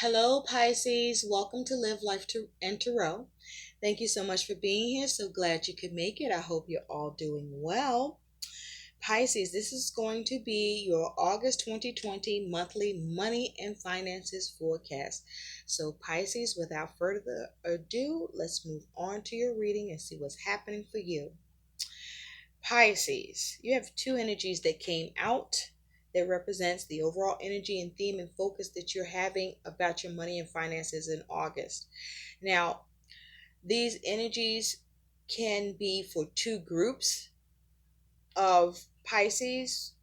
Hello, Pisces. Welcome to Live Life and Tarot. Thank you so much for being here. So glad you could make it. I hope you're all doing well. Pisces, this is going to be your August 2020 monthly money and finances forecast. So, Pisces, without further ado, let's move on to your reading and see what's happening for you. Pisces, you have two energies that came out that represents the overall energy and theme and focus that you're having about your money and finances in August. Now, these energies can be for two groups of Pisces,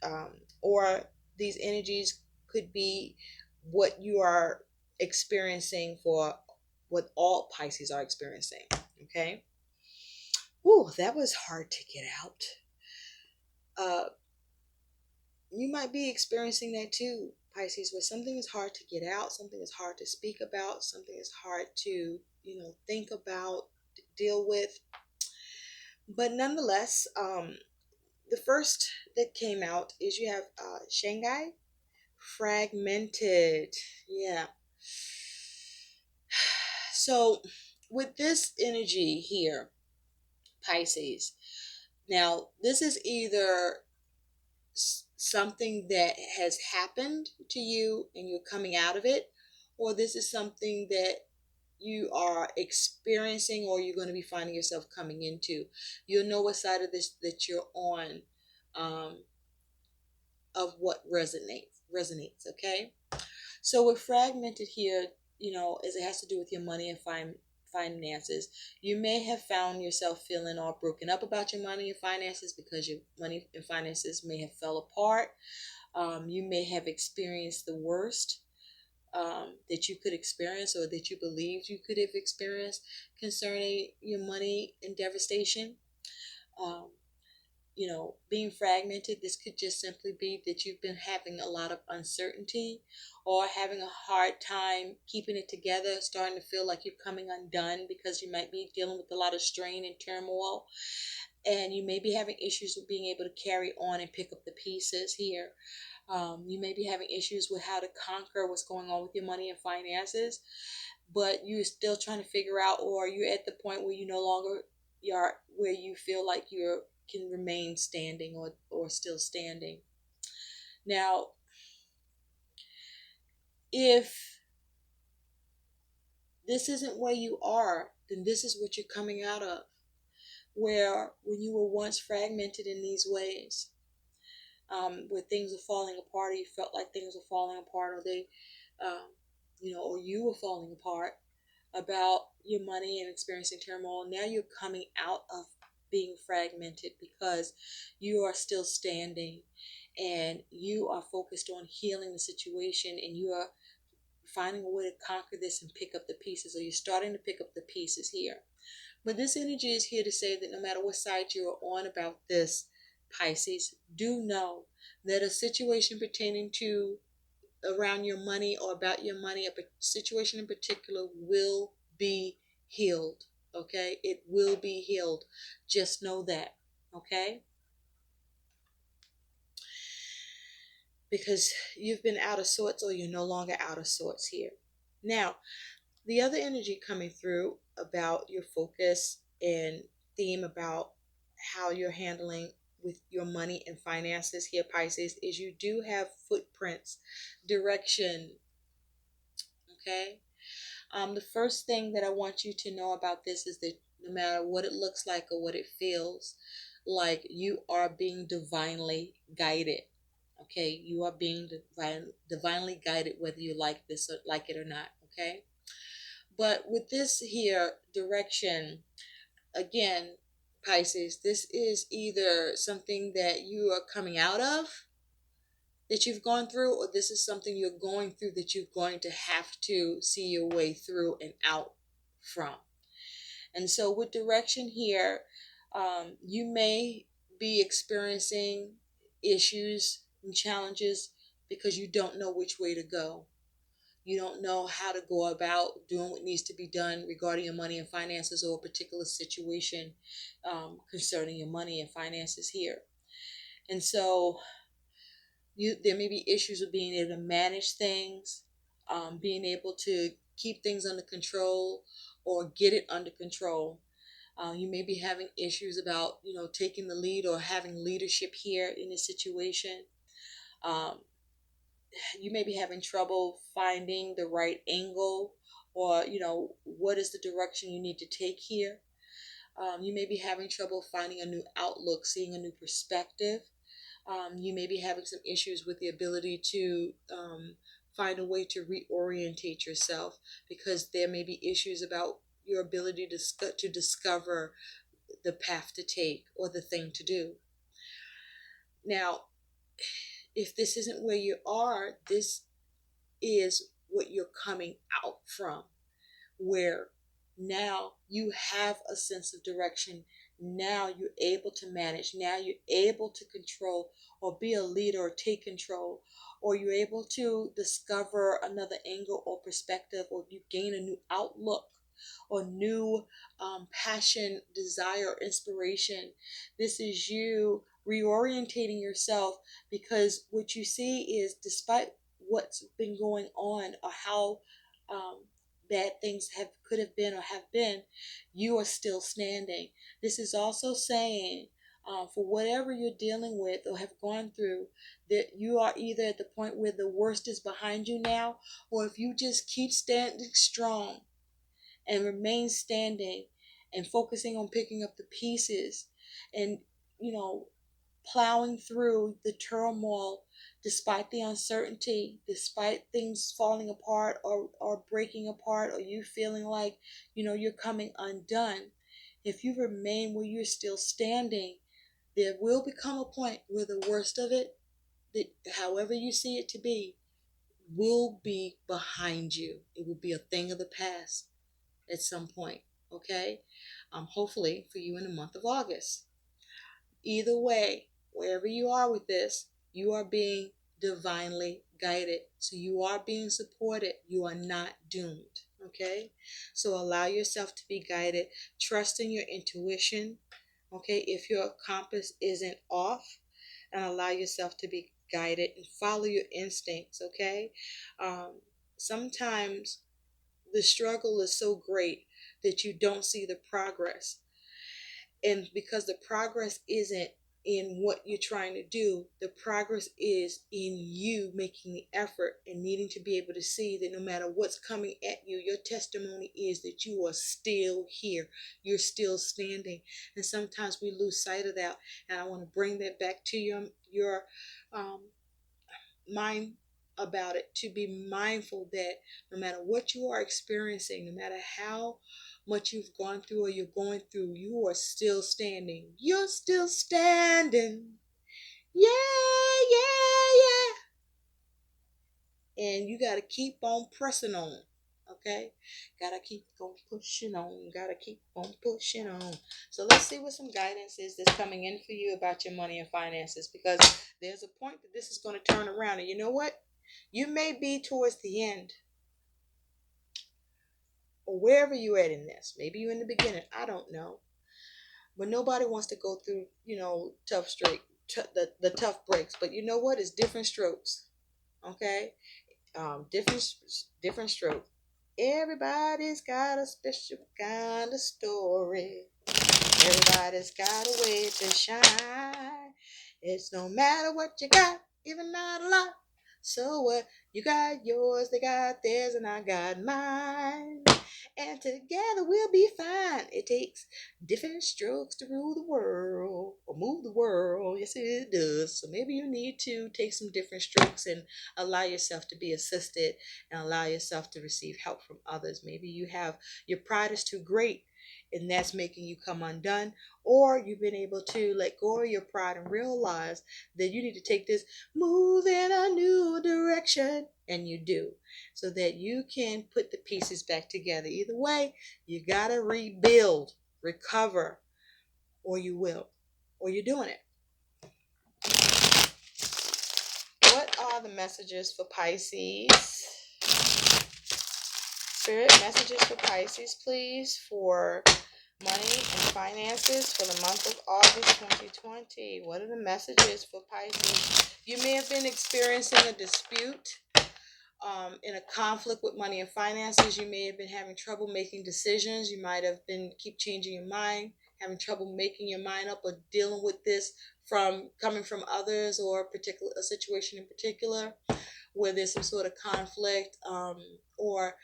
or these energies could be what you are experiencing for what all Pisces are experiencing. Okay. Whew, that was hard to get out. Uh, you might be experiencing that too, Pisces, where something is hard to get out, something is hard to speak about, something is hard to, think about, deal with. But nonetheless, the first that came out is you have Shanghai fragmented. Yeah. So with this energy here, Pisces, now this is either something that has happened to you and you're coming out of it, or this is something that you are experiencing or you're going to be finding yourself coming into. You'll know what side of this that you're on, of what resonates. Okay, so with fragmented here, as it has to do with your money and finances, you may have found yourself feeling all broken up about your money and finances because your money and finances may have fell apart. You may have experienced the worst that you could experience or that you believed you could have experienced concerning your money and devastation. Um, being fragmented, this could just simply be that you've been having a lot of uncertainty or having a hard time keeping it together, starting to feel like you're coming undone because you might be dealing with a lot of strain and turmoil. And you may be having issues with being able to carry on and pick up the pieces here. You may be having issues with how to conquer what's going on with your money and finances, but you're still trying to figure out, or you're at the point where you no longer are where you feel like you can remain standing or still standing. Now, if this isn't where you are, then this is what you're coming out of. Where when you were once fragmented in these ways, where things are falling apart, or you felt like things were falling apart, or or you were falling apart about your money and experiencing turmoil. Now you're coming out of being fragmented because you are still standing and you are focused on healing the situation, and you are finding a way to conquer this and pick up the pieces, or you're starting to pick up the pieces here. But this energy is here to say that no matter what side you are on about this, Pisces, do know that a situation pertaining to around your money or about your money, a situation in particular, will be healed. Okay, it will be healed. Just know that. Okay, because you've been out of sorts or you're no longer out of sorts here. Now, the other energy coming through about your focus and theme about how you're handling with your money and finances here, Pisces, is you do have footprints, direction. Okay. The first thing that I want you to know about this is that no matter what it looks like or what it feels like, you are being divinely guided. Okay, you are being divinely guided, whether you like this or like it or not. Okay, but with this here direction, again, Pisces, this is either something that you are coming out of, that you've gone through, or this is something you're going through that you're going to have to see your way through and out from. And so with direction here, you may be experiencing issues and challenges because you don't know which way to go. You don't know how to go about doing what needs to be done regarding your money and finances, or a particular situation concerning your money and finances here. And so there may be issues with being able to manage things, being able to keep things under control or get it under control. You may be having issues about, taking the lead or having leadership here in this situation. Um, you may be having trouble finding the right angle, or what is the direction you need to take here. You may be having trouble finding a new outlook, seeing a new perspective. You may be having some issues with the ability to find a way to reorientate yourself, because there may be issues about your ability to discover the path to take or the thing to do. Now, if this isn't where you are, this is what you're coming out from, where now you have a sense of direction. Now you're able to manage. Now you're able to control or be a leader or take control, or you're able to discover another angle or perspective, or you gain a new outlook or new passion, desire, inspiration. This is you reorientating yourself, because what you see is, despite what's been going on or how bad things could have been or have been, you are still standing. This is also saying, for whatever you're dealing with or have gone through, that you are either at the point where the worst is behind you now, or if you just keep standing strong and remain standing and focusing on picking up the pieces and, you know, plowing through the turmoil despite the uncertainty, despite things falling apart or breaking apart, or you feeling like, you're coming undone. If you remain where you're still standing, there will become a point where the worst of it, that however you see it to be, will be behind you. It will be a thing of the past at some point. Okay? Hopefully for you in the month of August. Either way, wherever you are with this, you are being divinely guided. So you are being supported. You are not doomed. Okay? So allow yourself to be guided. Trust in your intuition. Okay? If your compass isn't off, and allow yourself to be guided and follow your instincts. Okay? Sometimes the struggle is so great that you don't see the progress. And because the progress isn't in what you're trying to do, the progress is in you making the effort and needing to be able to see that no matter what's coming at you, your testimony is that you are still here. You're still standing. And sometimes we lose sight of that. And I want to bring that back to your um, mind about it, to be mindful that no matter what you are experiencing, no matter how much you've gone through or you're going through, you are still standing. You're still standing. Yeah, yeah, yeah. And you got to keep on pressing on. Okay? Got to keep on pushing on. Got to keep on pushing on. So let's see what some guidance is that's coming in for you about your money and finances, because there's a point that this is going to turn around. And you know what? You may be towards the end, or wherever you're at in this. Maybe you're in the beginning. I don't know. But nobody wants to go through, the tough breaks. But you know what? It's different strokes. Okay? Different strokes. Everybody's got a special kind of story. Everybody's got a way to shine. It's no matter what you got, even not a lot. So what? You got yours, they got theirs, and I got mine. And together we'll be fine. It takes different strokes to rule the world or move the world. Yes, it does. So maybe you need to take some different strokes and allow yourself to be assisted and allow yourself to receive help from others. Maybe you have your pride is too great and that's making you come undone, or you've been able to let go of your pride and realize that you need to take this move in a new direction, and you do, so that you can put the pieces back together. Either way, you gotta rebuild, recover, or you will, or you're doing it. What are the messages for Pisces? Spirit, messages for Pisces, please, for money and finances for the month of August 2020. What are the messages for Pisces? You may have been experiencing a dispute in a conflict with money and finances. You may have been having trouble making decisions. You might have been keep changing your mind, having trouble making your mind up, or dealing with this from coming from others, or a situation in particular where there's some sort of conflict, or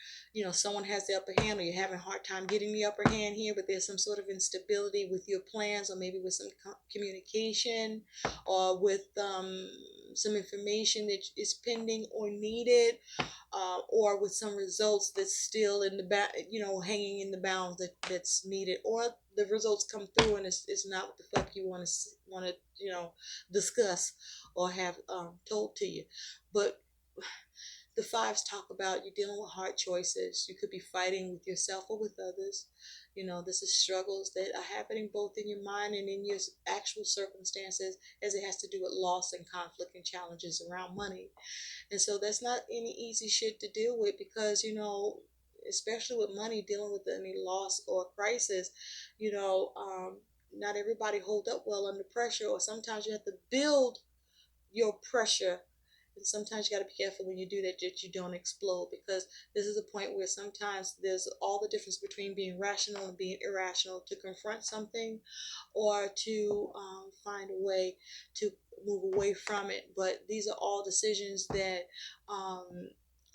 someone has the upper hand, or you're having a hard time getting the upper hand here, but there's some sort of instability with your plans, or maybe with some communication, or with some information that is pending or needed, or with some results that's still in the hanging in the bounds that's needed, or the results come through and it's not what the fuck you want to discuss or have told to you. But the fives talk about you dealing with hard choices. You could be fighting with yourself or with others. This is struggles that are happening both in your mind and in your actual circumstances, as it has to do with loss and conflict and challenges around money. And so that's not any easy shit to deal with, because especially with money, dealing with any loss or crisis, not everybody hold up well under pressure, or sometimes you have to build your pressure. And sometimes you got to be careful when you do that you don't explode, because this is a point where sometimes there's all the difference between being rational and being irrational, to confront something or to find a way to move away from it. But these are all decisions that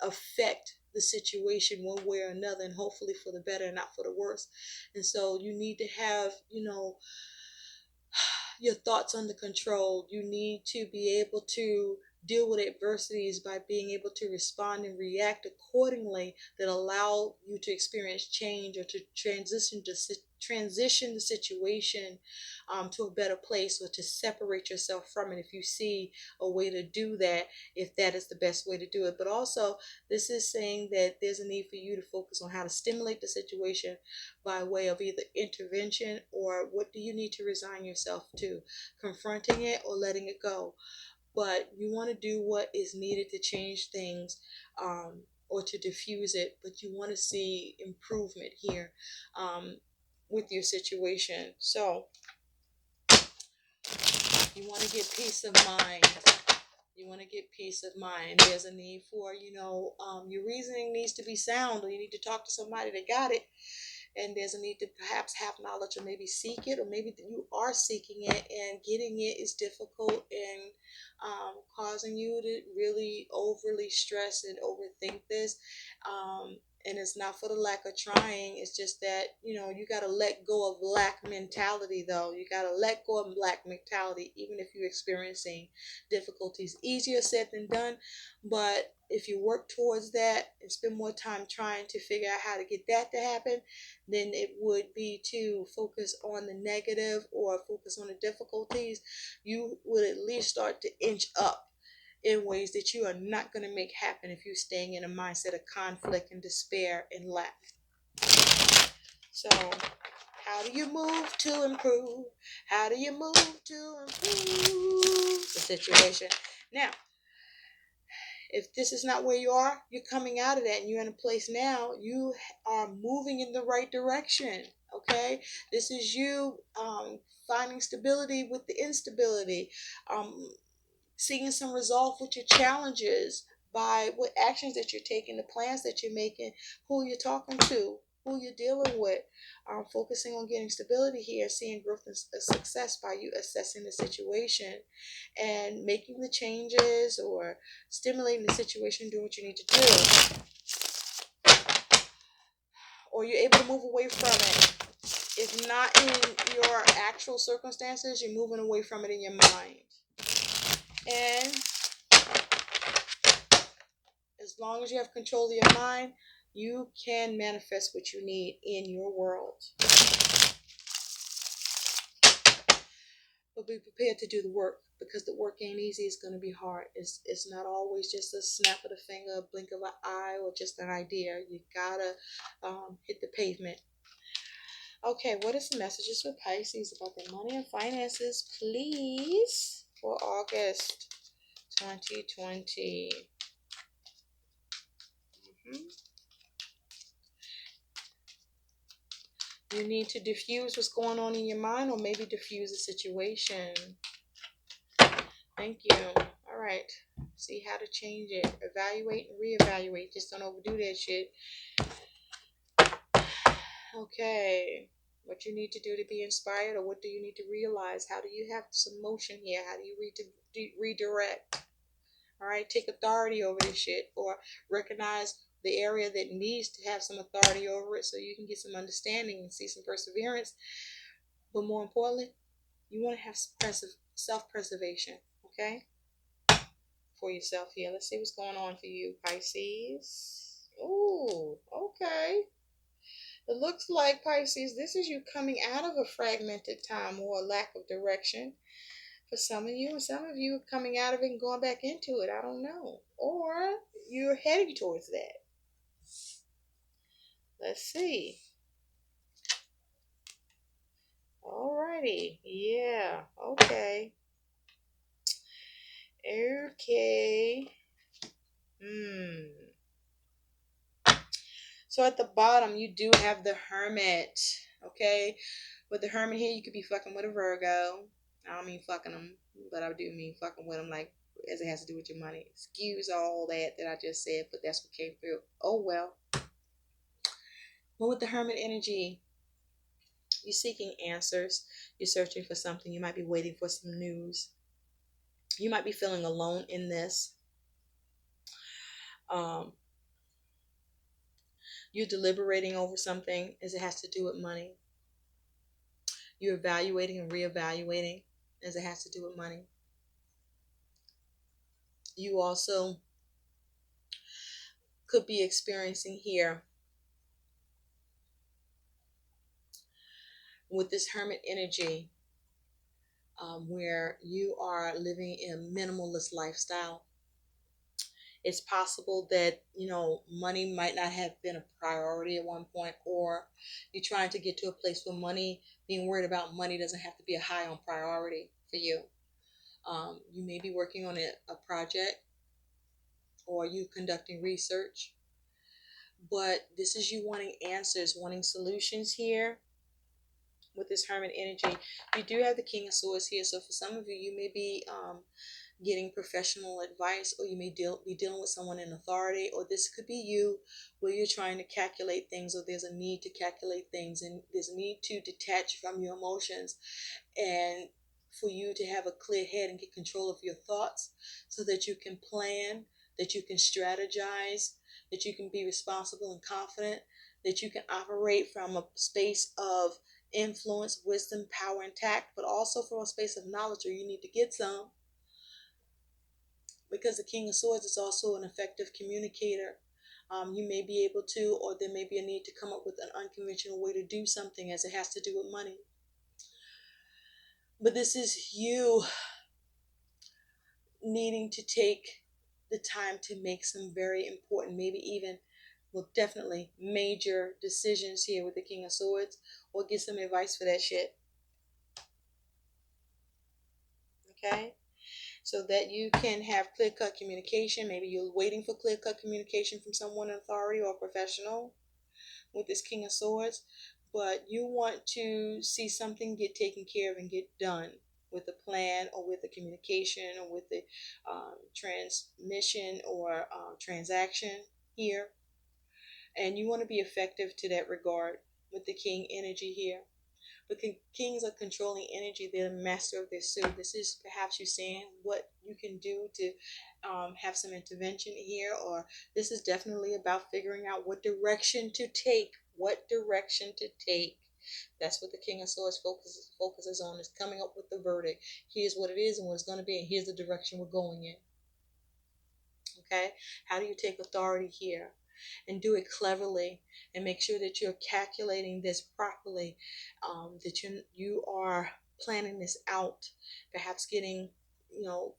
affect the situation one way or another, and hopefully for the better and not for the worse. And so you need to have your thoughts under control. You need to be able to deal with adversities by being able to respond and react accordingly, that allow you to experience change, or to transition the situation to a better place, or to separate yourself from it if you see a way to do that, if that is the best way to do it. But also, this is saying that there's a need for you to focus on how to stimulate the situation by way of either intervention, or what do you need to resign yourself to, confronting it or letting it go. But you want to do what is needed to change things, or to diffuse it, but you want to see improvement here with your situation. So you want to get peace of mind. You want to get peace of mind. There's a need for, your reasoning needs to be sound, or you need to talk to somebody that got it. And there's a need to perhaps have knowledge, or maybe seek it, or maybe you are seeking it and getting it is difficult, and causing you to really overly stress and overthink this. And it's not for the lack of trying. It's just that, you got to let go of lack mentality, though. You got to let go of lack mentality, even if you're experiencing difficulties. Easier said than done. But if you work towards that and spend more time trying to figure out how to get that to happen, than it would be to focus on the negative or focus on the difficulties, you would at least start to inch up in ways that you are not going to make happen if you're staying in a mindset of conflict and despair and lack. So, how do you move to improve? How do you move to improve the situation? Now, if this is not where you are, you're coming out of that and you're in a place now, you are moving in the right direction. Okay, this is you finding stability with the instability, um, seeing some resolve with your challenges by what actions that you're taking, the plans that you're making, who you're talking to, who you're dealing with, focusing on getting stability here, seeing growth and success by you assessing the situation and making the changes, or stimulating the situation, doing what you need to do, or you're able to move away from it. If not in your actual circumstances, you're moving away from it in your mind. And as long as you have control of your mind, you can manifest what you need in your world. But be prepared to do the work, because the work ain't easy. It's going to be hard. It's not always just a snap of the finger, a blink of an eye, or just an idea. You gotta hit the pavement. Okay, what is the messages for Pisces about their money and finances, please, for August 2020? You need to diffuse what's going on in your mind, or maybe diffuse the situation. Thank you. All right. See how to change it. Evaluate and reevaluate. Just don't overdo that shit. Okay. What you need to do to be inspired, or what do you need to realize? How do you have some motion here? How do you redirect? All right, take authority over this shit, or recognize the area that needs to have some authority over it so you can get some understanding and see some perseverance. But more importantly, you want to have self-preservation, okay, for yourself here. Let's see what's going on for you, Pisces. Oh, okay. It looks like, Pisces, this is you coming out of a fragmented time or a lack of direction for some of you, and some of you coming out of it and going back into it. I don't know. Or you're heading towards that. Let's see. Alrighty. Yeah. Okay. Okay. So at the bottom, you do have the Hermit. Okay. With the Hermit here, you could be fucking with a Virgo. I don't mean fucking them, but I do mean fucking with them, like, as it has to do with your money. Excuse all that I just said, but that's what came through. Oh well. But with the Hermit energy, you're seeking answers. You're searching for something. You might be waiting for some news. You might be feeling alone in this. Um, you're deliberating over something as it has to do with money. You're evaluating and reevaluating as it has to do with money. You also could be experiencing here with this Hermit energy, where you are living a minimalist lifestyle. It's possible that, money might not have been a priority at one point, or you're trying to get to a place where being worried about money doesn't have to be a high on priority for you. You may be working on a project, or you conducting research, but this is you wanting answers, wanting solutions here with this Hermit energy. You do have the King of Swords here, so for some of you, you may be getting professional advice, or you may be dealing with someone in authority, or this could be you where you're trying to calculate things, or there's a need to calculate things, and there's a need to detach from your emotions, and for you to have a clear head and get control of your thoughts so that you can plan, that you can strategize, that you can be responsible and confident, that you can operate from a space of influence, wisdom, power, and tact, but also from a space of knowledge where you need to get some, because the King of Swords is also an effective communicator. You may be able to, or there may be a need to come up with an unconventional way to do something as it has to do with money. But this is you needing to take the time to make some very important, maybe even, well, definitely major decisions here with the King of Swords, or get some advice for that shit. Okay? So that you can have clear-cut communication. Maybe you're waiting for clear-cut communication from someone in authority or professional with this King of Swords, but you want to see something get taken care of and get done with a plan, or with the communication, or with the transmission, or transaction here. And you want to be effective to that regard with the King energy here. But kings are controlling energy. They're the master of their suit. This is perhaps you saying what you can do to have some intervention here, or this is definitely about figuring out what direction to take. What direction to take. That's what the King of Swords focuses on, is coming up with the verdict. Here's what it is and what it's going to be, and here's the direction we're going in. Okay? How do you take authority here? And do it cleverly, and make sure that you're calculating this properly, that you are planning this out, perhaps getting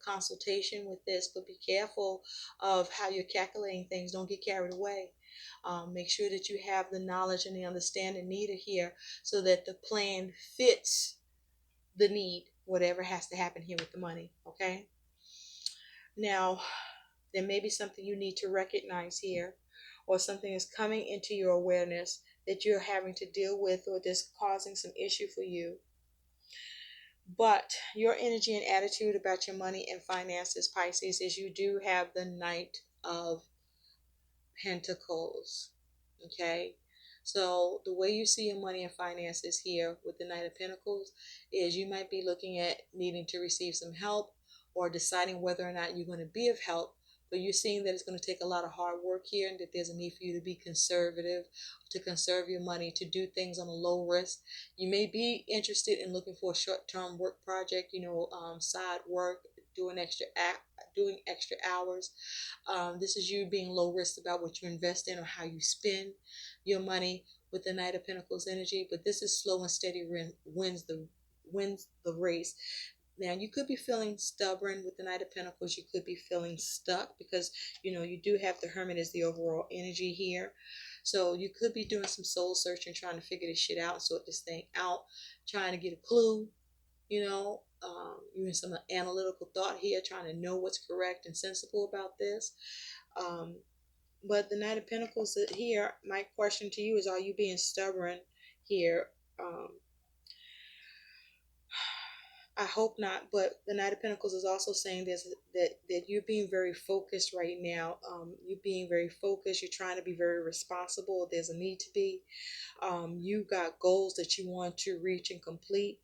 consultation with this, but be careful of how you're calculating things. Don't get carried away. Make sure that you have the knowledge and the understanding needed here, so that the plan fits the need, whatever has to happen here with the money. Okay, now there may be something you need to recognize here, or something is coming into your awareness that you're having to deal with, or that's causing some issue for you. But your energy and attitude about your money and finances, Pisces, is you do have the Knight of Pentacles. Okay. So the way you see your money and finances here with the Knight of Pentacles is you might be looking at needing to receive some help or deciding whether or not you're going to be of help. But you're seeing that it's going to take a lot of hard work here and that there's a need for you to be conservative, to conserve your money, to do things on a low risk. You may be interested in looking for a short-term work project, side work, doing extra hours. This is you being low risk about what you invest in or how you spend your money with the Knight of Pentacles energy. But this is slow and steady wins the race. Now you could be feeling stubborn with the Knight of Pentacles. You could be feeling stuck because you do have the Hermit as the overall energy here. So you could be doing some soul searching, trying to figure this shit out, sort this thing out, trying to get a clue. You're in some analytical thought here, trying to know what's correct and sensible about this. Um, but the Knight of Pentacles here, my question to you is, are you being stubborn here? Um, I hope not, but the Knight of Pentacles is also saying this, that you're being very focused right now. You're being very focused. You're trying to be very responsible. There's a need to be. You got goals that you want to reach and complete.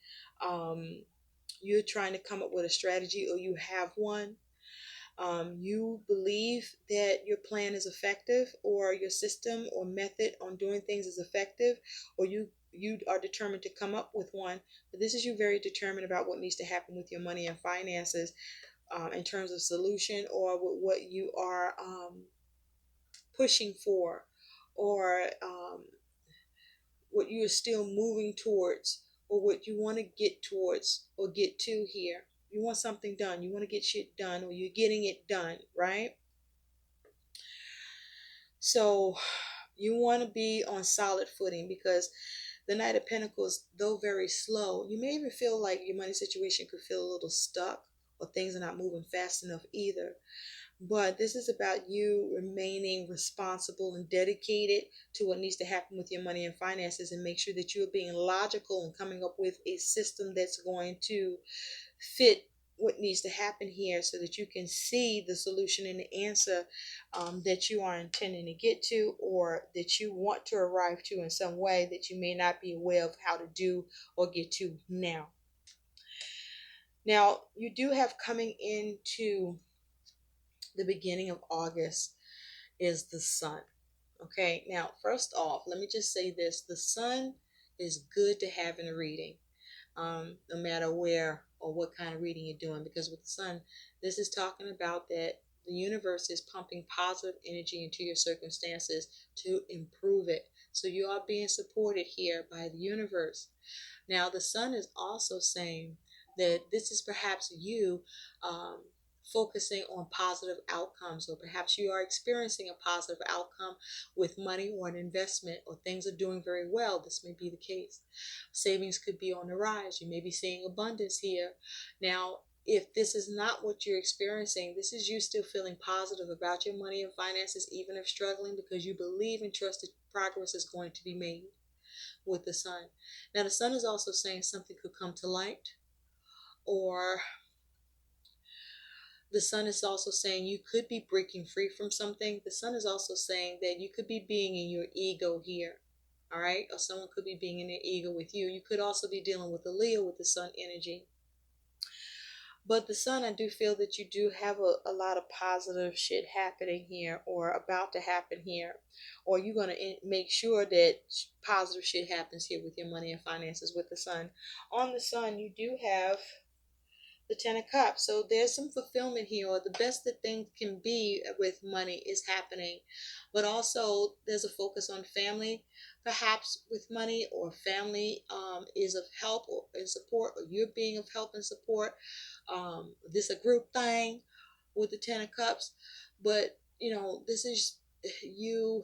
You're trying to come up with a strategy, or you have one. You believe that your plan is effective, or your system or method on doing things is effective, or you are determined to come up with one. But this is you very determined about what needs to happen with your money and finances, in terms of solution, or with what you are pushing for, or what you are still moving towards, or what you want to get towards or get to here. You want something done. You want to get shit done, or you're getting it done, right? So you want to be on solid footing, because the Knight of Pentacles, though very slow, you may even feel like your money situation could feel a little stuck, or things are not moving fast enough either. But this is about you remaining responsible and dedicated to what needs to happen with your money and finances, and make sure that you're being logical and coming up with a system that's going to fit what needs to happen here, so that you can see the solution and the answer that you are intending to get to, or that you want to arrive to in some way that you may not be aware of how to do or get to now. Now, you do have coming into the beginning of August is the sun. Okay, now, first off, let me just say this: the sun is good to have in a reading, no matter where or what kind of reading you're doing, because with the sun, this is talking about that the universe is pumping positive energy into your circumstances to improve it. So you are being supported here by the universe. Now, the sun is also saying that this is perhaps you focusing on positive outcomes, or perhaps you are experiencing a positive outcome with money or an investment, or things are doing very well. This may be the case. Savings could be on the rise. You may be seeing abundance here. Now, if this is not what you're experiencing, this is you still feeling positive about your money and finances, even if struggling, because you believe and trust that progress is going to be made with the sun. Now, the sun is also saying something could come to light, or the sun is also saying you could be breaking free from something. The sun is also saying that you could be being in your ego here. All right. Or someone could be being in their ego with you. You could also be dealing with a Leo with the sun energy. But the sun, I do feel that you do have a lot of positive shit happening here, or about to happen here. Or you're going to make sure that positive shit happens here with your money and finances with the sun. On the sun, you do have the Ten of Cups. So there's some fulfillment here, or the best that things can be with money is happening. But also there's a focus on family, perhaps with money, or family is of help or and support, or you're being of help and support. This a group thing with the Ten of Cups. But this is you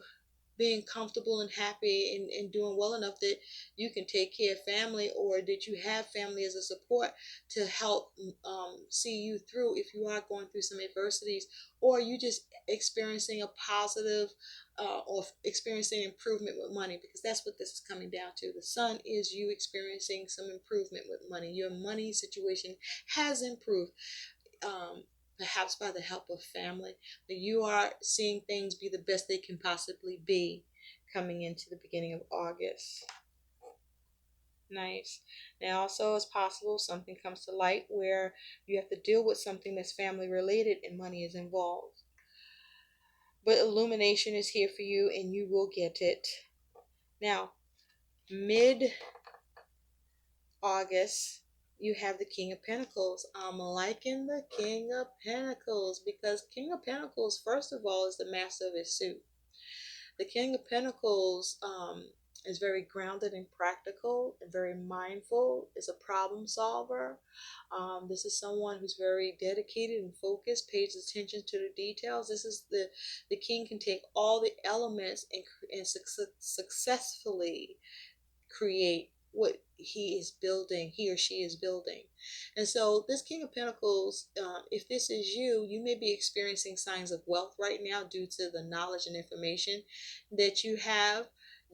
being comfortable and happy, and doing well enough that you can take care of family, or that you have family as a support to help see you through if you are going through some adversities, or you just experiencing a positive or experiencing improvement with money, because that's what this is coming down to. The sun is you experiencing some improvement with money. Your money situation has improved, perhaps by the help of family, but you are seeing things be the best they can possibly be coming into the beginning of August. Nice. Now, also, it's possible something comes to light where you have to deal with something that's family related and money is involved. But illumination is here for you and you will get it. Now, mid August, you have the King of Pentacles. I'm liking the King of Pentacles because King of Pentacles, first of all, is the master of his suit. The King of Pentacles is very grounded and practical and very mindful, is a problem solver. This is someone who's very dedicated and focused, pays attention to the details. This is the king can take all the elements and successfully create what he or she is building. And so this King of Pentacles, if this is you, you may be experiencing signs of wealth right now due to the knowledge and information that you have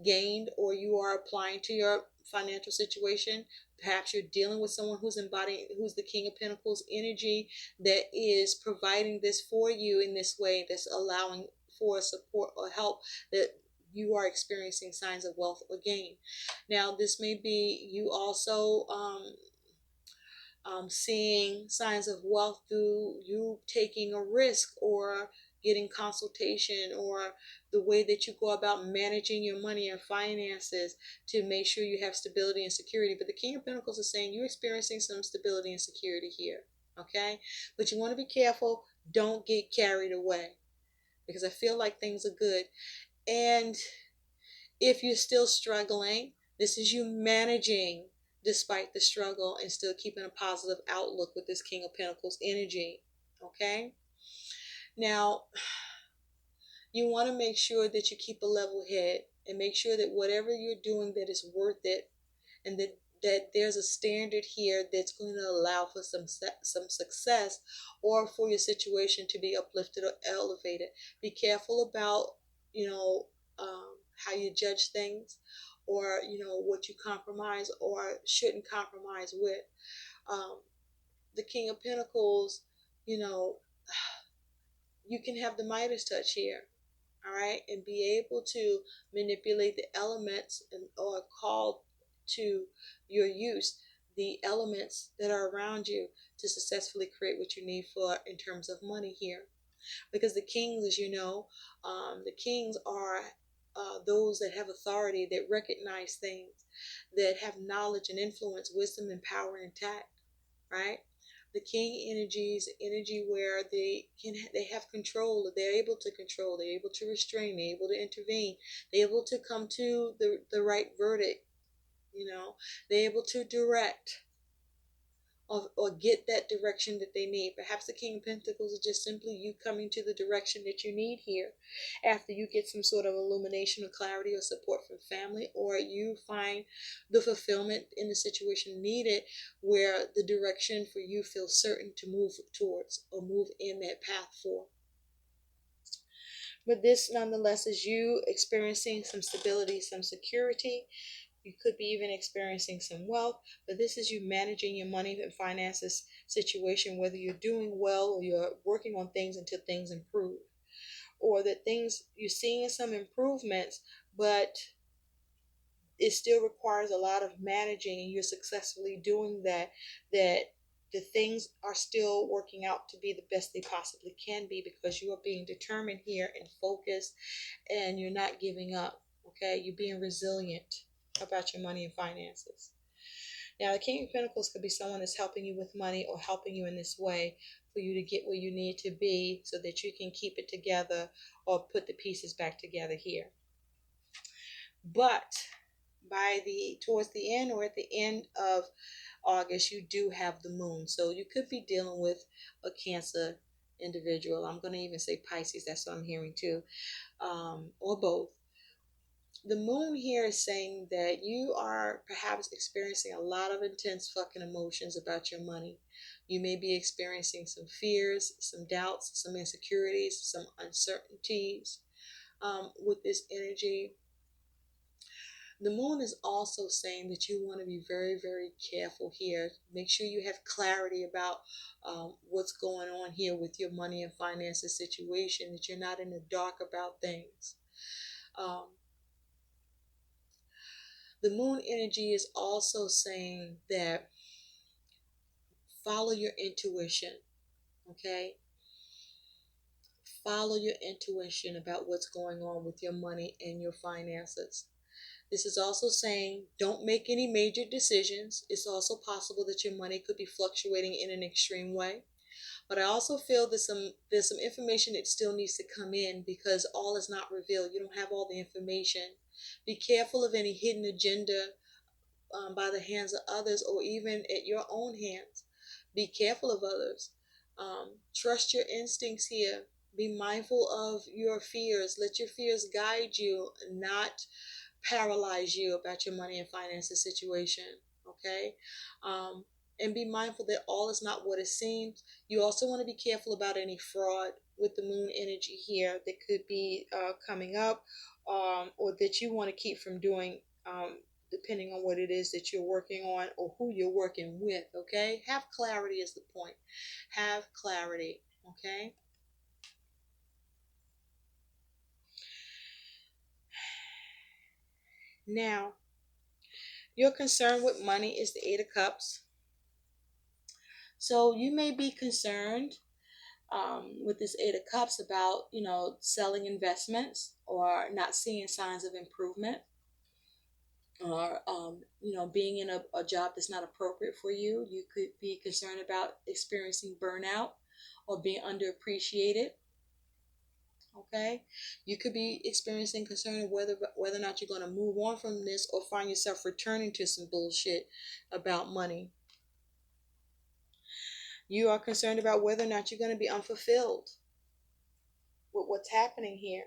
gained or you are applying to your financial situation. Perhaps you're dealing with someone who's who's the King of Pentacles energy that is providing this for you in this way, that's allowing for support or help that you are experiencing signs of wealth or gain. Now, this may be you also seeing signs of wealth through you taking a risk or getting consultation, or the way that you go about managing your money and finances to make sure you have stability and security. But the King of Pentacles is saying you're experiencing some stability and security here, okay? But you want to be careful. Don't get carried away, because I feel like things are good. And if you're still struggling, this is you managing despite the struggle and still keeping a positive outlook with this King of Pentacles energy. Okay? Now, you want to make sure that you keep a level head and make sure that whatever you're doing that is worth it, and that there's a standard here that's going to allow for some success, or for your situation to be uplifted or elevated. Be careful about, you know, how you judge things, or what you compromise or shouldn't compromise with. Um, the King of Pentacles, you know, you can have the Midas touch here, all right, and be able to manipulate the elements or call to your use the elements that are around you to successfully create what you need for in terms of money here. Because the kings, as you know, the kings are those that have authority, that recognize things, that have knowledge and influence, wisdom and power intact, right? The king energy is energy where they have control, they're able to control, they're able to restrain, they're able to intervene, they're able to come to the right verdict, they're able to direct or get that direction that they need. Perhaps the King of Pentacles is just simply you coming to the direction that you need here after you get some sort of illumination or clarity or support from family, or you find the fulfillment in the situation needed where the direction for you feels certain to move towards or move in that path for. But this nonetheless is you experiencing some stability, some security. You could be even experiencing some wealth, but this is you managing your money and finances situation, whether you're doing well or you're working on things until things improve, or that things you're seeing some improvements, but it still requires a lot of managing, and you're successfully doing that the things are still working out to be the best they possibly can be, because you are being determined here and focused, and you're not giving up. Okay, you're being resilient about your money and finances. Now, the King of Pentacles could be someone that's helping you with money or helping you in this way for you to get where you need to be so that you can keep it together or put the pieces back together here. But towards the end or at the end of August, you do have the moon. So you could be dealing with a Cancer individual. I'm going to even say Pisces. That's what I'm hearing too. Or both. The moon here is saying that you are perhaps experiencing a lot of intense fucking emotions about your money. You may be experiencing some fears, some doubts, some insecurities, some uncertainties. with this energy. The moon is also saying that you want to be very, very careful here. Make sure you have clarity about what's going on here with your money and finances situation, that you're not in the dark about things. Um, the moon energy is also saying that follow your intuition, okay? Follow your intuition about what's going on with your money and your finances. This is also saying don't make any major decisions. It's also possible that your money could be fluctuating in an extreme way. But I also feel there's some information that still needs to come in because all is not revealed. You don't have all the information. Be careful of any hidden agenda by the hands of others or even at your own hands. Be careful of others. Trust your instincts here. Be mindful of your fears. Let your fears guide you, not paralyze you about your money and finances situation. Okay. Um, and be mindful that all is not what it seems. You also want to be careful about any fraud with the moon energy here that could be coming up, or that you want to keep from doing, depending on what it is that you're working on or who you're working with. Okay. Have clarity is the point. Have clarity. Okay. Now, your concern with money is the Eight of Cups. So you may be concerned with this Eight of Cups about, selling investments or not seeing signs of improvement, or, being in a job that's not appropriate for you. You could be concerned about experiencing burnout or being underappreciated. Okay, you could be experiencing concern of whether or not you're going to move on from this or find yourself returning to some bullshit about money. You are concerned about whether or not you're going to be unfulfilled with what's happening here,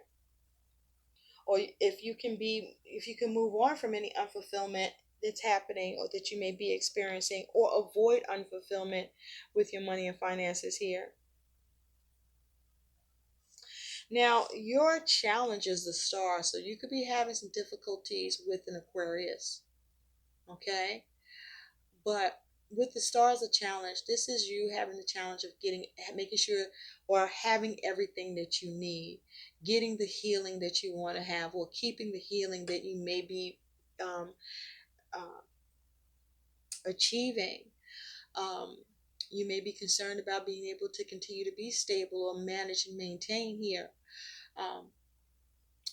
or if you can move on from any unfulfillment that's happening or that you may be experiencing, or avoid unfulfillment with your money and finances here. Now, your challenge is the star, so you could be having some difficulties with an Aquarius. Okay, but with the stars a challenge, this is you having the challenge of making sure, or having everything that you need, getting the healing that you want to have, or keeping the healing that you may be um, uh, achieving. um, you may be concerned about being able to continue to be stable or manage and maintain here. um,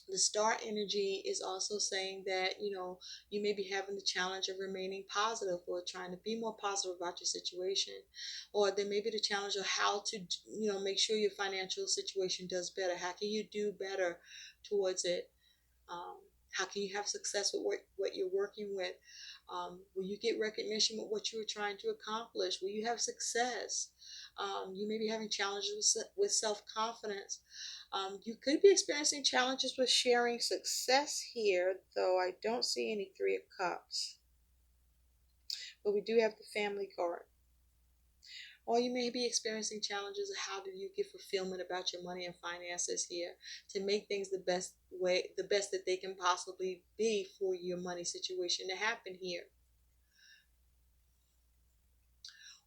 the star energy is also saying that you may be having the challenge of remaining positive or trying to be more positive about your situation, or there may be the challenge of how to make sure your financial situation does better. How can you do better towards it? um, how can you have success with what you're working with? Will you get recognition with what you were trying to accomplish? Will you have success? You may be having challenges with self-confidence. You could be experiencing challenges with sharing success here, though I don't see any Three of Cups. But we do have the Family card. Or you may be experiencing challenges of how do you get fulfillment about your money and finances here to make things the best that they can possibly be for your money situation to happen here.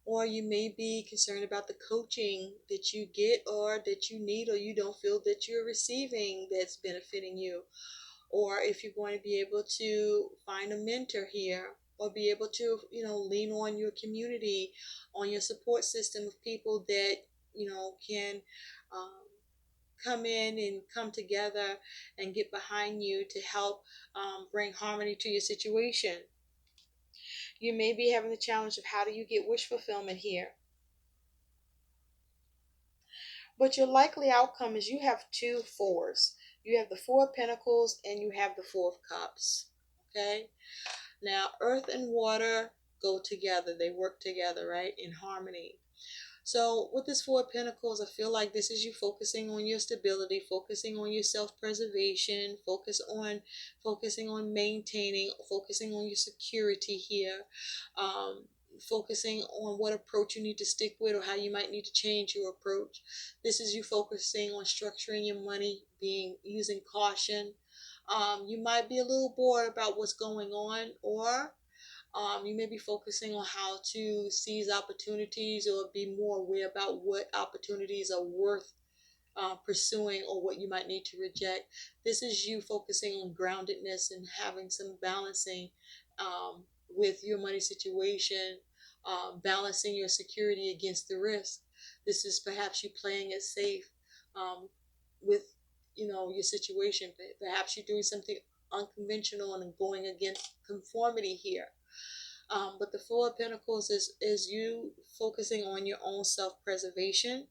Or you may be concerned about the coaching that you get or that you need or you don't feel that you're receiving that's benefiting you. Or if you're going to be able to find a mentor here, or be able to lean on your community, on your support system of people that can um, come in and come together and get behind you to help bring harmony to your situation. You may be having the challenge of how do you get wish fulfillment here. But your likely outcome is you have two fours. You have the Four of Pentacles and you have the Four of Cups. Okay? Now, earth and water go together. They work together, right? In harmony. So with this Four of Pentacles, I feel like this is you focusing on your stability, focusing on your self-preservation, focusing on maintaining, focusing on your security here. focusing on what approach you need to stick with or how you might need to change your approach. This is you focusing on structuring your money, being using caution. You might be a little bored about what's going on, or you may be focusing on how to seize opportunities or be more aware about what opportunities are worth pursuing or what you might need to reject. This is you focusing on groundedness and having some balancing with your money situation, balancing your security against the risk. This is perhaps you playing it safe um, with your situation. Perhaps you're doing something unconventional and going against conformity here. But the Four of Pentacles is you focusing on your own self-preservation,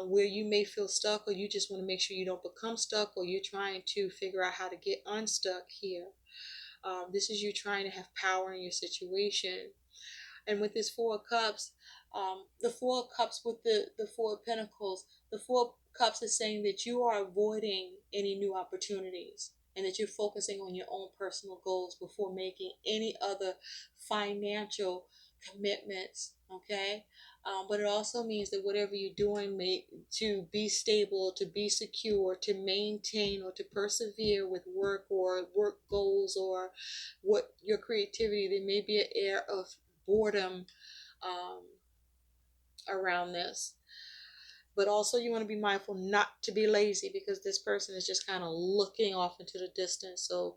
where you may feel stuck, or you just want to make sure you don't become stuck, or you're trying to figure out how to get unstuck here. This is you trying to have power in your situation. And with this Four of Cups, the Four of Cups with the Four of Pentacles, the Four of Cups is saying that you are avoiding any new opportunities and that you're focusing on your own personal goals before making any other financial commitments, okay? But it also means that whatever you're doing to be stable, to be secure, to maintain or to persevere with work or work goals or what your creativity, there may be an air of boredom um, around this. But also, you want to be mindful not to be lazy, because this person is just kind of looking off into the distance. So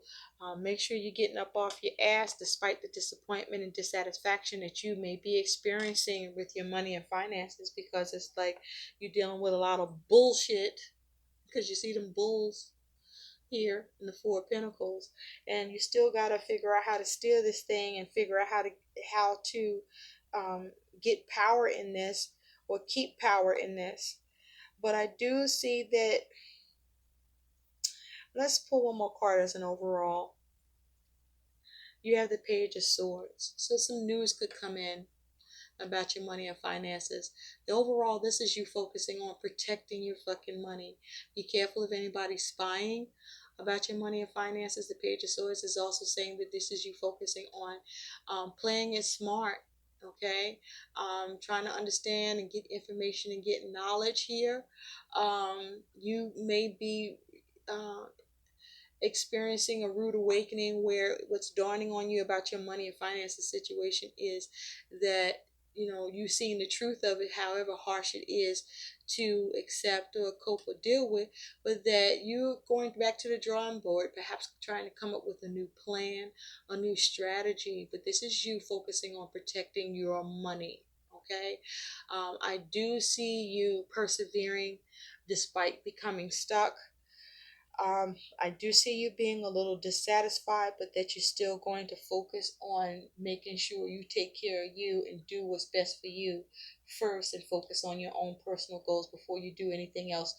make sure you're getting up off your ass despite the disappointment and dissatisfaction that you may be experiencing with your money and finances, because it's like you're dealing with a lot of bullshit, because you see them bulls here in the Four of Pentacles, and you still got to figure out how to steer this thing and figure out how to um, get power in this or keep power in this. But I do see that. Let's pull one more card as an overall. You have the Page of Swords, so some news could come in about your money and finances. The overall, this is you focusing on protecting your fucking money. Be careful of anybody spying about your money and finances. The Page of Swords is also saying that this is you focusing on playing it smart. Okay, trying to understand and get information and get knowledge here. You may be experiencing a rude awakening where what's dawning on you about your money and finances situation is that you've seen the truth of it, however harsh it is to accept or cope or deal with, but that you're going back to the drawing board, perhaps trying to come up with a new plan, a new strategy. But this is you focusing on protecting your money. Okay, I do see you persevering despite becoming stuck. I do see you being a little dissatisfied, but that you're still going to focus on making sure you take care of you and do what's best for you first, and focus on your own personal goals before you do anything else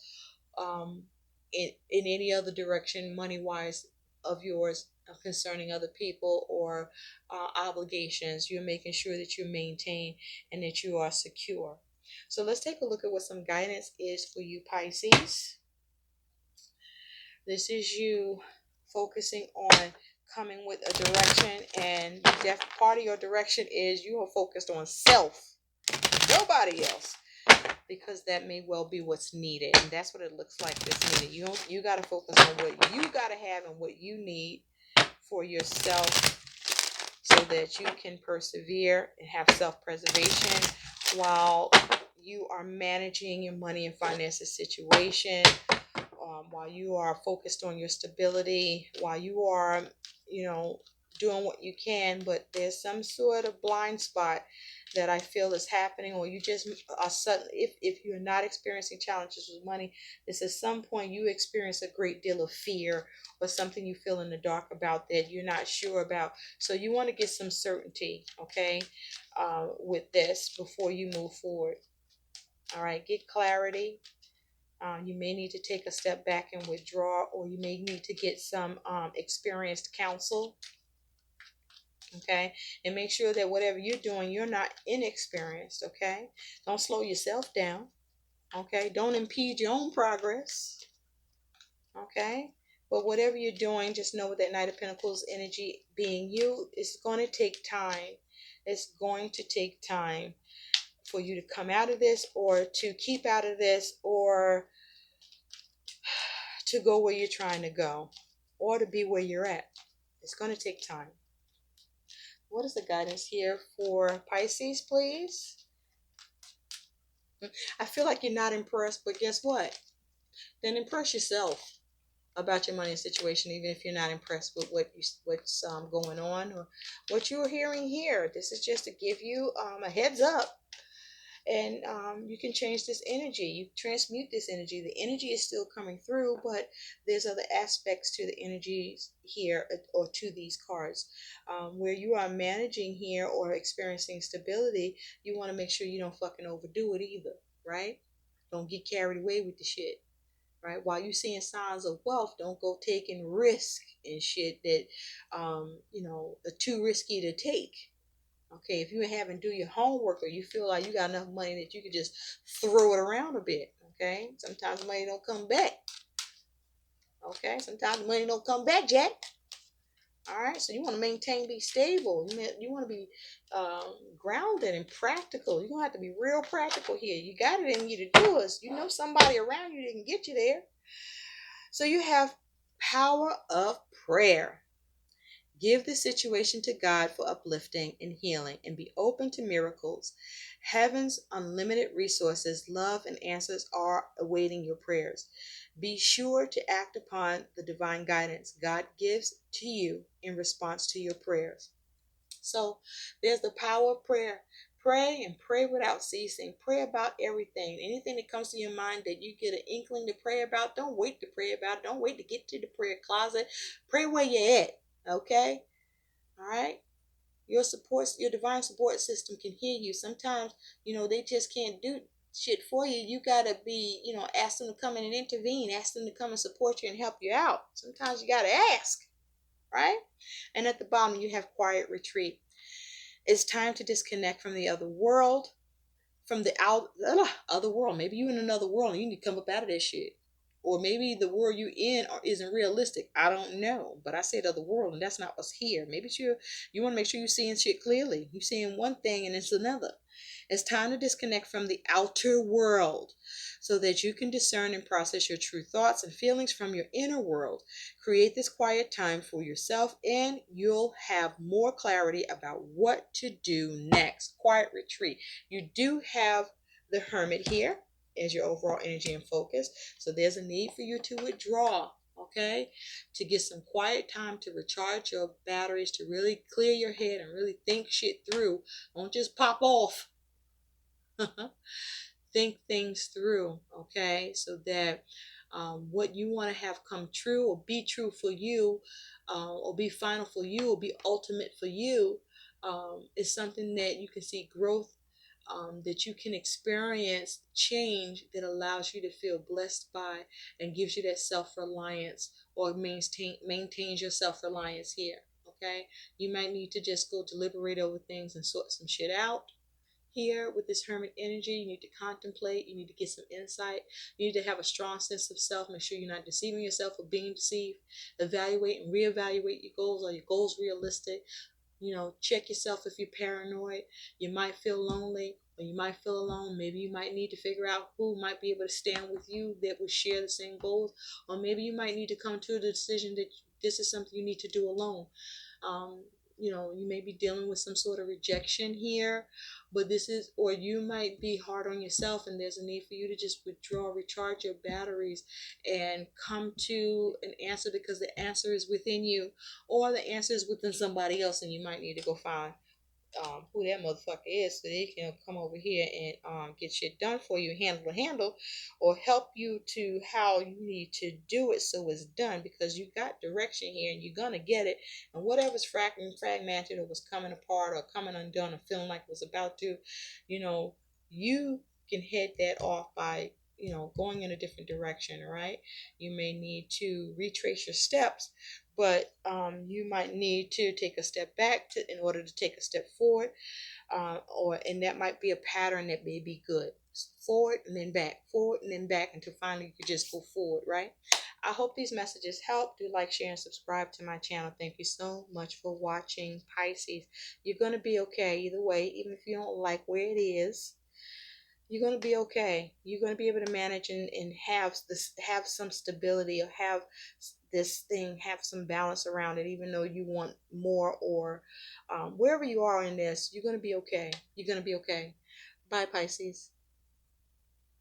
in any other direction, money wise, of yours concerning other people or obligations. You're making sure that you maintain and that you are secure. So let's take a look at what some guidance is for you, Pisces. This is you focusing on coming with a direction, and part of your direction is you are focused on self, nobody else, because that may well be what's needed, and that's what it looks like that's needed. You got to focus on what you got to have and what you need for yourself, so that you can persevere and have self-preservation while you are managing your money and finances situation, while you are focused on your stability, while you are, doing what you can. But there's some sort of blind spot that I feel is happening, or you just are suddenly, if you're not experiencing challenges with money, this at some point you experience a great deal of fear or something you feel in the dark about that you're not sure about. So you want to get some certainty, okay, with this before you move forward. All right, get clarity. You may need to take a step back and withdraw, or you may need to get some experienced counsel. Okay, and make sure that whatever you're doing, you're not inexperienced. Okay, don't slow yourself down. Okay, don't impede your own progress. Okay, but whatever you're doing, just know that Knight of Pentacles energy being you, it's going to take time It's going to take time for you to come out of this, or to keep out of this, or to go where you're trying to go, or to be where you're at. It's going to take time. What is the guidance here for Pisces, please? I feel like you're not impressed, but guess what? Then impress yourself about your money situation, even if you're not impressed with what's going on, or what you're hearing here. This is just to give you a heads up, and you can change this energy. You transmute this energy. The energy is still coming through, but there's other aspects to the energies here, or to these cards, where you are managing here or experiencing stability. You want to make sure you don't fucking overdo it either, right? Don't get carried away with the shit, right? While you seeing signs of wealth, don't go taking risk and shit that are too risky to take. Okay, if you haven't do your homework, or you feel like you got enough money that you could just throw it around a bit. Okay, sometimes money don't come back. Okay, sometimes money don't come back, Jack. All right, so you want to maintain, be stable. You want to be grounded and practical. You're gonna have to be real practical here. You got it in you to do it. You know somebody around you that can get you there. So you have power of prayer. Give the situation to God for uplifting and healing, and be open to miracles. Heaven's unlimited resources, love, and answers are awaiting your prayers. Be sure to act upon the divine guidance God gives to you in response to your prayers. So there's the power of prayer. Pray and pray without ceasing. Pray about everything. Anything that comes to your mind that you get an inkling to pray about, don't wait to pray about it. Don't wait to get to the prayer closet. Pray where you're at. Okay? All right? Your divine support system can hear you. Sometimes, they just can't do shit for you. You gotta be, ask them to come in and intervene. Ask them to come and support you and help you out. Sometimes you gotta ask, right? And at the bottom, you have quiet retreat. It's time to disconnect from the other world, from the other world. Maybe you in another world and you need to come up out of that shit. Or maybe the world you in isn't realistic. I don't know. But I said other world, and that's not what's here. Maybe you want to make sure you're seeing shit clearly. You're seeing one thing and it's another. It's time to disconnect from the outer world so that you can discern and process your true thoughts and feelings from your inner world. Create this quiet time for yourself, and you'll have more clarity about what to do next. Quiet retreat. You do have the Hermit here as your overall energy and focus. So there's a need for you to withdraw, okay? To get some quiet time to recharge your batteries, to really clear your head and really think shit through. Don't just pop off. Think things through, okay? So that what you want to have come true or be true for you, or be final for you, or be ultimate for you, is something that you can see growth, that you can experience change, that allows you to feel blessed by and gives you that self-reliance, or maintains your self-reliance here. Okay, you might need to just go deliberate over things and sort some shit out here with this Hermit energy. You need to contemplate. You need to get some insight. You need to have a strong sense of self. Make sure you're not deceiving yourself or being deceived. Evaluate and reevaluate your goals. Are your goals realistic? Check yourself if you're paranoid. You might feel lonely, or you might feel alone. Maybe you might need to figure out who might be able to stand with you that will share the same goals. Or maybe you might need to come to the decision that this is something you need to do alone. um, you may be dealing with some sort of rejection here, but or you might be hard on yourself, and there's a need for you to just withdraw, recharge your batteries, and come to an answer, because the answer is within you, or the answer is within somebody else, and you might need to go find who that motherfucker is, so they can come over here and get shit done for you, handle, or help you to how you need to do it so it's done, because you got direction here and you're gonna get it. And whatever's fragmented, or was coming apart, or coming undone, or feeling like it was about to, you can head that off by going in a different direction. All right, you may need to retrace your steps, but you might need to take a step back in order to take a step forward, and that might be a pattern that may be good. Forward and then back, forward and then back, until finally you could just go forward, right? I hope these messages help. Do like, share, and subscribe to my channel. Thank you so much for watching, Pisces. You're going to be okay either way, even if you don't like where it is. You're going to be okay. You're going to be able to manage and have this, have some stability, or have this thing, have some balance around it, even though you want more, or wherever you are in this, you're going to be okay. You're going to be okay. Bye, Pisces.